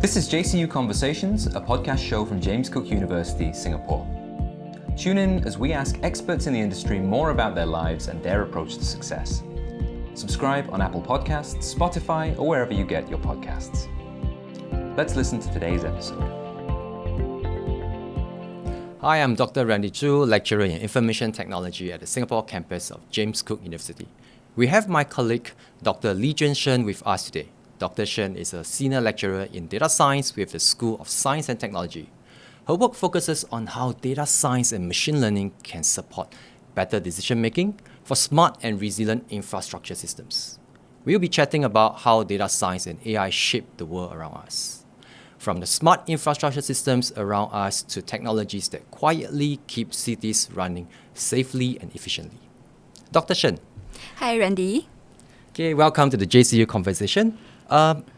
This is JCU Conversations, a podcast show from James Cook University, Singapore. Tune in as we ask experts in the industry more about their lives and their approach to success. Subscribe on Apple Podcasts, Spotify, or wherever you get your podcasts. Let's listen to today's episode. Hi, I'm Dr. Randy Zhu, lecturer in Information Technology at the Singapore campus of James Cook University. We have my colleague, Dr. Lijuan Shen, with us today. Dr. Shen is a senior lecturer in data science with the School of Science and Technology. Her work focuses on how data science and machine learning can support better decision-making for smart and resilient infrastructure systems. We'll be chatting about how data science and AI shape the world around us. From the smart infrastructure systems around us to technologies that quietly keep cities running safely and efficiently. Dr. Shen. Hi, Randy. Okay, welcome to the JCU Conversation.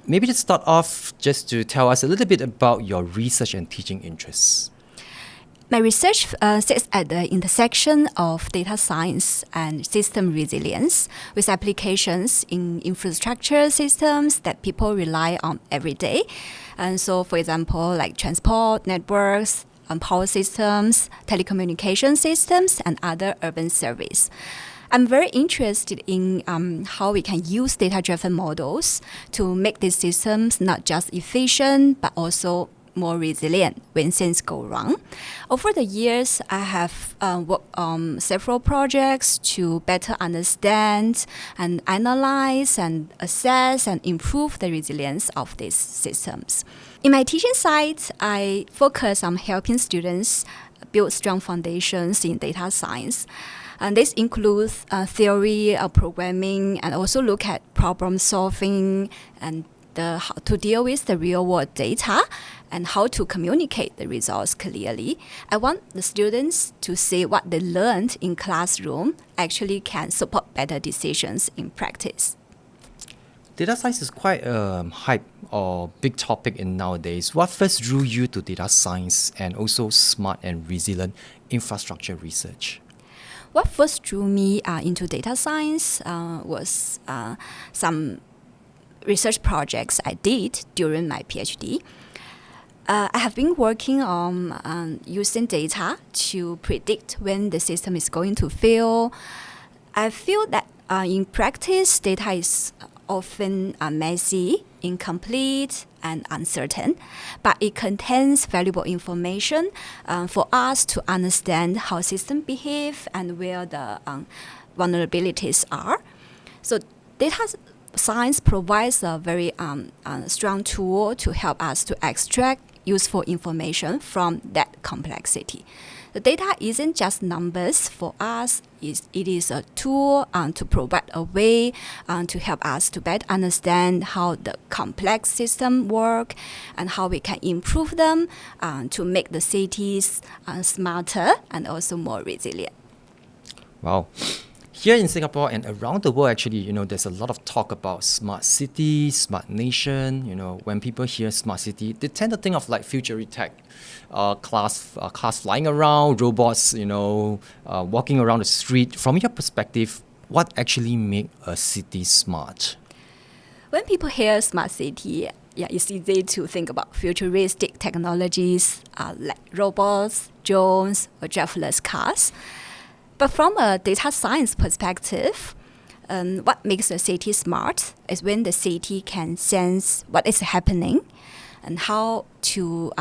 Maybe to start off, just to tell us a little bit about your research and teaching interests. My research sits at the intersection of data science and system resilience with applications in infrastructure systems that people rely on every day. And so, for example, like transport networks, power systems, telecommunication systems, and other urban services. I'm very interested in how we can use data-driven models to make these systems not just efficient, but also more resilient when things go wrong. Over the years, I have worked on several projects to better understand and analyze and assess and improve the resilience of these systems. In my teaching side, I focus on helping students build strong foundations in data science. And this includes theory, programming, and also look at problem solving and how to deal with the real world data and how to communicate the results clearly. I want the students to see what they learned in classroom actually can support better decisions in practice. Data science is quite a hype or big topic in nowadays. What first drew you to data science and also smart and resilient infrastructure research? What first drew me into data science was some research projects I did during my PhD. I have been working on using data to predict when the system is going to fail. I feel that in practice, data is often messy, incomplete, and uncertain, but it contains valuable information for us to understand how systems behave and where the vulnerabilities are. So data science provides a very strong tool to help us to extract useful information from that complexity. The data isn't just numbers for us, it is a tool to provide a way to help us to better understand how the complex systems work and how we can improve them to make the cities smarter and also more resilient. Wow. Here in Singapore and around the world, actually, there's a lot of talk about smart city, smart nation. When people hear smart city, they tend to think of like futuristic tech, cars flying around, robots, walking around the street. From your perspective, what actually makes a city smart? When people hear smart city, it's easy to think about futuristic technologies like robots, drones, or driverless cars. But from a data science perspective, what makes a city smart is when the city can sense what is happening and how to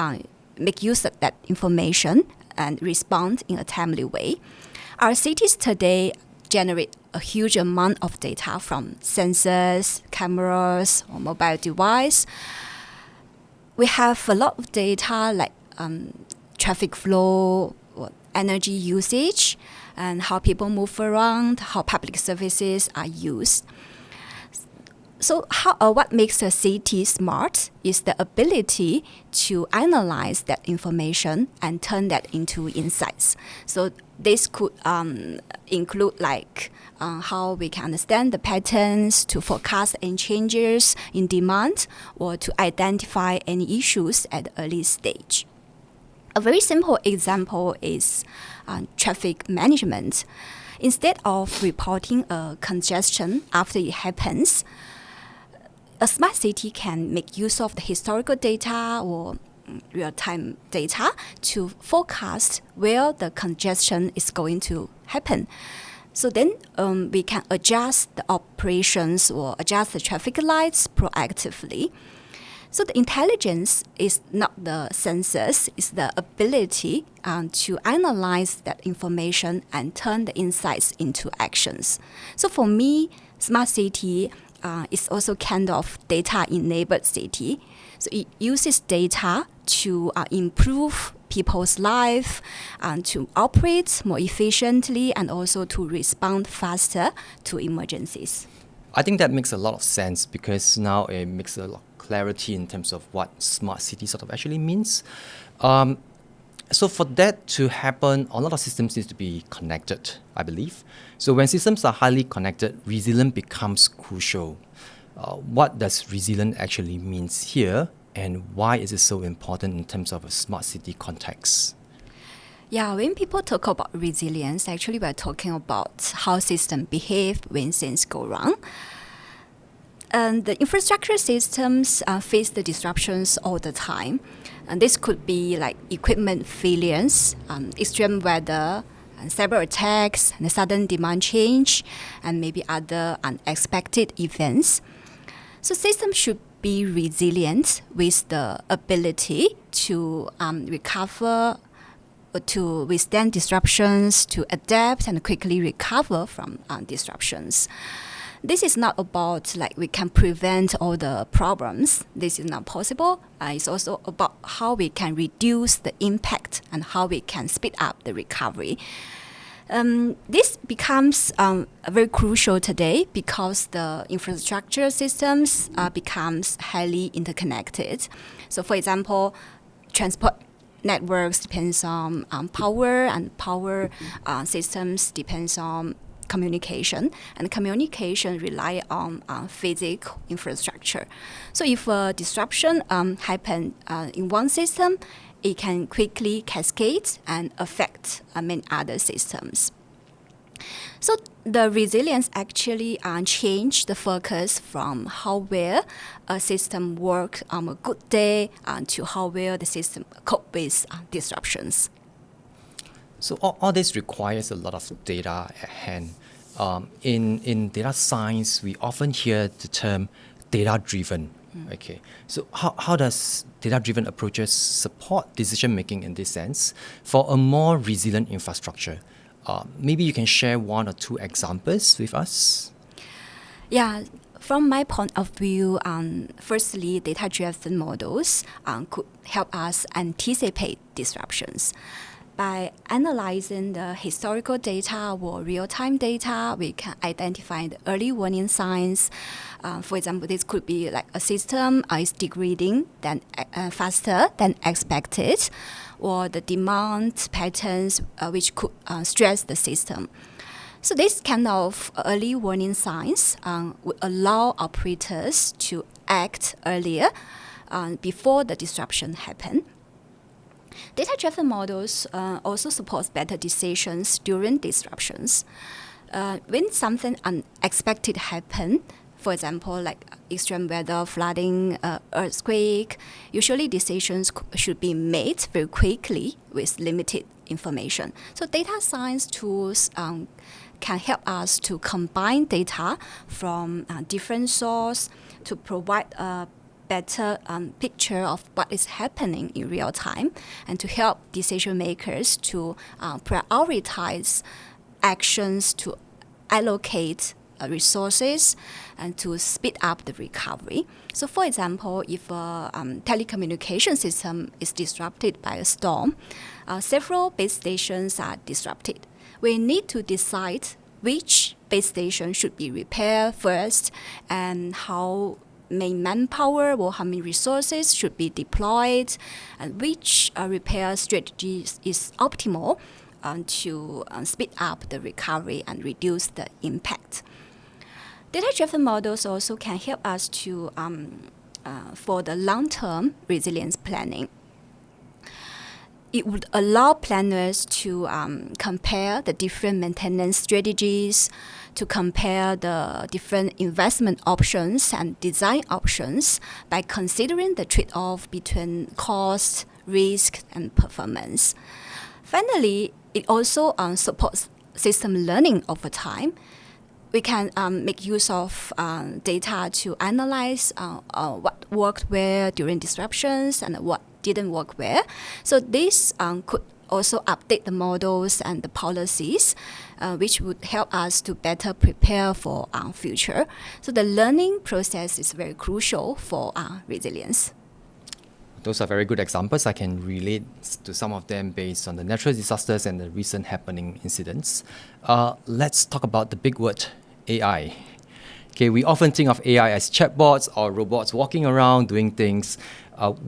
make use of that information and respond in a timely way. Our cities today generate a huge amount of data from sensors, cameras, or mobile device. We have a lot of data like traffic flow, or energy usage, and how people move around, how public services are used. So what makes a city smart is the ability to analyze that information and turn that into insights. So this could include like how we can understand the patterns to forecast any changes in demand or to identify any issues at the early stage. A very simple example is traffic management. Instead of reporting a congestion after it happens, a smart city can make use of the historical data or real-time data to forecast where the congestion is going to happen. So then we can adjust the operations or adjust the traffic lights proactively. So the intelligence is not the sensors, it's the ability to analyze that information and turn the insights into actions. So for me, smart city is also kind of data-enabled city. So it uses data to improve people's life, to operate more efficiently, and also to respond faster to emergencies. I think that makes a lot of sense because now it makes a lot of clarity in terms of what smart city sort of actually means. So for that to happen, a lot of systems need to be connected, I believe. So when systems are highly connected, resilience becomes crucial. What does resilient actually means here, and why is it so important in terms of a smart city context? Yeah, when people talk about resilience, actually we're talking about how systems behave when things go wrong. And the infrastructure systems face the disruptions all the time. And this could be like equipment failures, extreme weather, and cyber attacks, and a sudden demand change, and maybe other unexpected events. So systems should be resilient with the ability to recover, to withstand disruptions, to adapt and quickly recover from disruptions. This is not about like we can prevent all the problems. This is not possible. It's also about how we can reduce the impact and how we can speed up the recovery. This becomes very crucial today because the infrastructure systems becomes highly interconnected. So for example, transport networks depends on power, and power systems depends on communication, and communication rely on physical infrastructure. So if a disruption happens in one system, it can quickly cascade and affect many other systems. So the resilience actually changed the focus from how well a system works on a good day to how well the system cope with disruptions. So all this requires a lot of data at hand. In data science, we often hear the term data-driven. Okay, so how does data-driven approaches support decision-making in this sense for a more resilient infrastructure? Maybe you can share one or two examples with us. Yeah, from my point of view, firstly, data-driven models could help us anticipate disruptions. By analyzing the historical data or real-time data, we can identify the early warning signs. For example, this could be like a system is degrading faster than expected, or the demand patterns which could stress the system. So this kind of early warning signs would allow operators to act earlier before the disruption happen. Data-driven models also support better decisions during disruptions. When something unexpected happens, for example, like extreme weather, flooding, earthquake, usually decisions should be made very quickly with limited information. So data science tools can help us to combine data from different sources to provide a better picture of what is happening in real time, and to help decision makers to prioritize actions, to allocate resources, and to speed up the recovery. So for example, if a telecommunication system is disrupted by a storm, several base stations are disrupted. We need to decide which base station should be repaired first, and how many manpower or how many resources should be deployed, and which repair strategy is optimal to speed up the recovery and reduce the impact. Data-driven models also can help us to for the long-term resilience planning. it would allow planners to compare the different maintenance strategies, to compare the different investment options and design options by considering the trade-off between cost, risk, and performance. Finally, it also supports system learning over time. We can make use of data to analyze what worked well during disruptions and what didn't work well. So this could also update the models and the policies, which would help us to better prepare for our future. So the learning process is very crucial for resilience. Those are very good examples. I can relate to some of them based on the natural disasters and the recent happening incidents. Let's talk about the big word, AI. Okay, we often think of AI as chatbots or robots walking around doing things.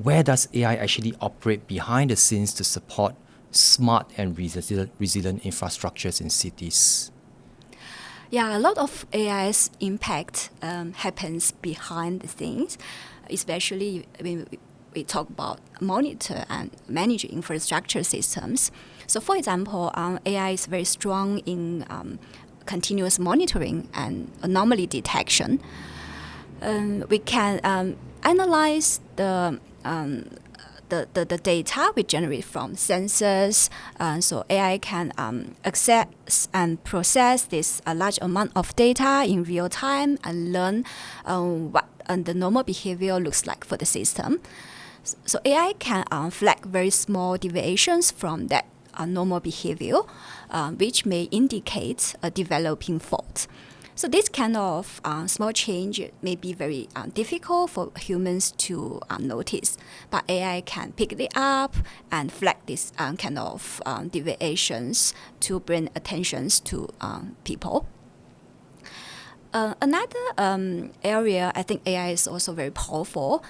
Where does AI actually operate behind the scenes to support smart and resilient infrastructures in cities? Yeah, a lot of AI's impact happens behind the scenes, especially when we talk about monitor and manage infrastructure systems. So for example, AI is very strong in continuous monitoring and anomaly detection. We can analyze the data we generate from sensors. So AI can access and process this large amount of data in real time and learn what the normal behavior looks like for the system. So AI can flag very small deviations from that normal behavior, which may indicate a developing fault. So this kind of small change may be very difficult for humans to notice, but AI can pick it up and flag this kind of deviations to bring attention to people. Another area I think AI is also very powerful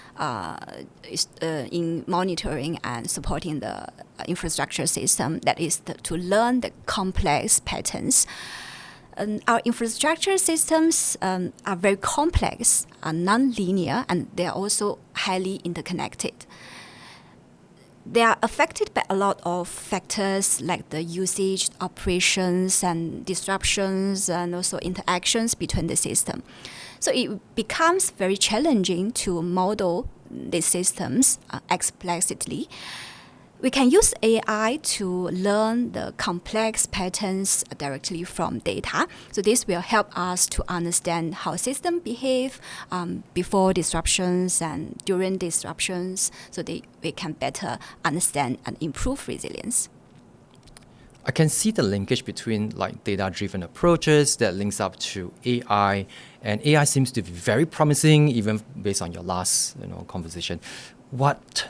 is in monitoring and supporting the infrastructure system, that is to learn the complex patterns. Our infrastructure systems are very complex, non-linear, and they are also highly interconnected. They are affected by a lot of factors like the usage, operations, and disruptions, and also interactions between the system. So it becomes very challenging to model these systems explicitly. We can use AI to learn the complex patterns directly from data. So this will help us to understand how systems behave before disruptions and during disruptions, so we can better understand and improve resilience. I can see the linkage between data-driven approaches that links up to AI, and AI seems to be very promising, even based on your last conversation. What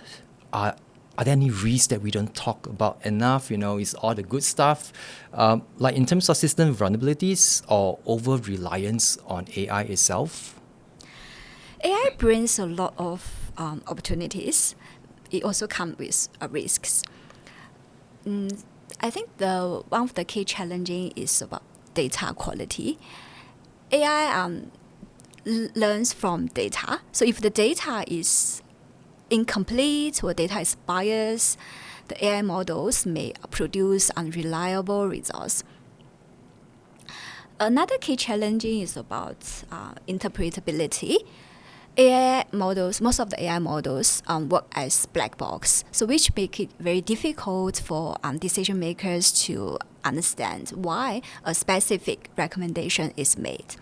are there any risks that we don't talk about enough? Is all the good stuff, in terms of system vulnerabilities or over-reliance on AI itself? AI brings a lot of opportunities. It also comes with risks. I think one of the key challenges is about data quality. AI learns from data. So if the data is incomplete or data is biased, the AI models may produce unreliable results. Another key challenge is about interpretability. Most of the AI models work as black box, so which make it very difficult for decision makers to understand why a specific recommendation is made.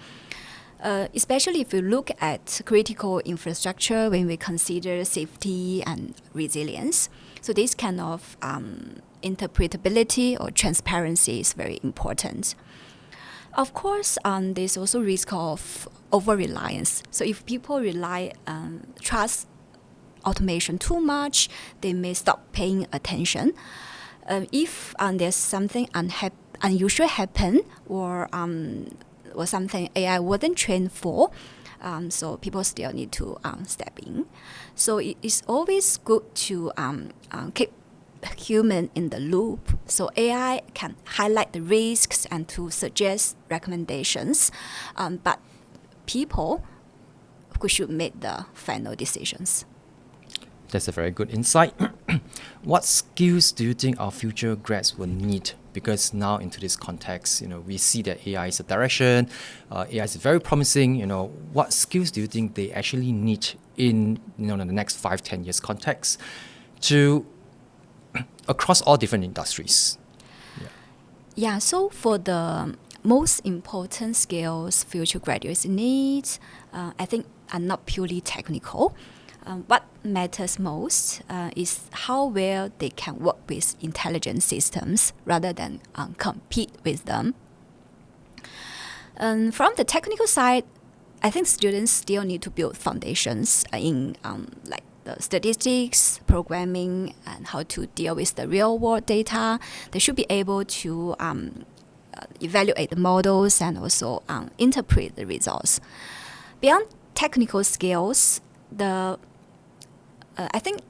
Especially if you look at critical infrastructure when we consider safety and resilience. So this kind of interpretability or transparency is very important. Of course, there's also risk of over-reliance. So if people trust automation too much, they may stop paying attention. If there's something unusual happen or something AI wasn't trained for, so people still need to step in. So it's always good to keep human in the loop. So AI can highlight the risks and to suggest recommendations, but people who should make the final decisions. That's a very good insight. what skills do you think our future grads will need? Because now into this context, we see that AI is a direction, AI is very promising. What skills do you think they actually need in the next 5-10 years context to across all different industries? Yeah, so for the most important skills future graduates need, I think are not purely technical. What matters most is how well they can work with intelligent systems rather than compete with them. From the technical side, I think students still need to build foundations in like the statistics, programming, and how to deal with the real-world data. They should be able to evaluate the models and also interpret the results. Beyond technical skills, I think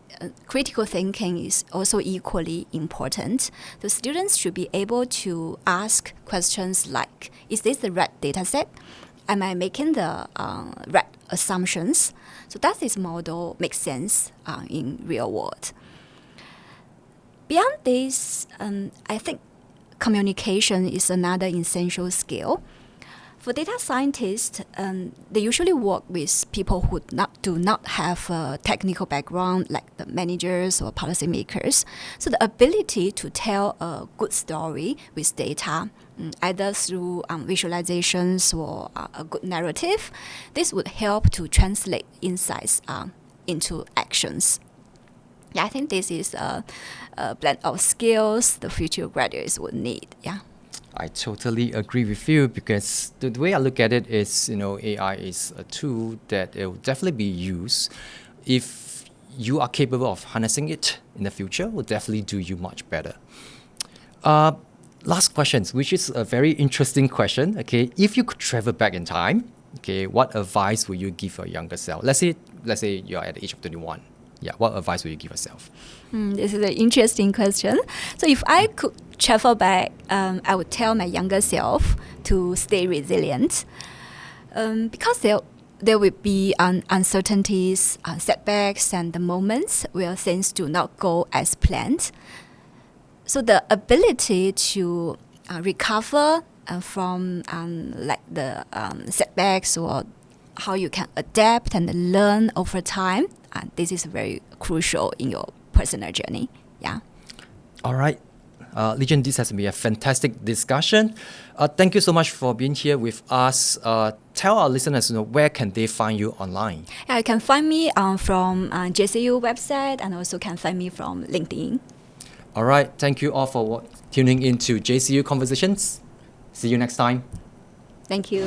critical thinking is also equally important. The students should be able to ask questions like, is this the right data set? Am I making the right assumptions? So does this model make sense in real world? Beyond this, I think communication is another essential skill. For data scientists, they usually work with people who do not have a technical background, like the managers or policymakers. So the ability to tell a good story with data, either through visualizations or a good narrative, this would help to translate insights into actions. Yeah, I think this is a blend of skills the future graduates would need. Yeah. I totally agree with you, because the way I look at it is, AI is a tool that it will definitely be used. If you are capable of harnessing it in the future, will definitely do you much better. Last question, which is a very interesting question. Okay, if you could travel back in time, okay, what advice would you give your younger self? Let's say you're at the age of 21. Yeah, what advice would you give yourself? This is an interesting question. So if I could travel back, I would tell my younger self to stay resilient, because there will be uncertainties, setbacks, and the moments where things do not go as planned. So the ability to recover from like the setbacks, or how you can adapt and learn over time, this is very crucial in your personal journey. Yeah. All right. Lijuan, this has been a fantastic discussion. Thank you so much for being here with us. Tell our listeners, where can they find you online? Yeah, you can find me from JCU website, and also can find me from LinkedIn. All right. Thank you all for tuning in to JCU Conversations. See you next time. Thank you.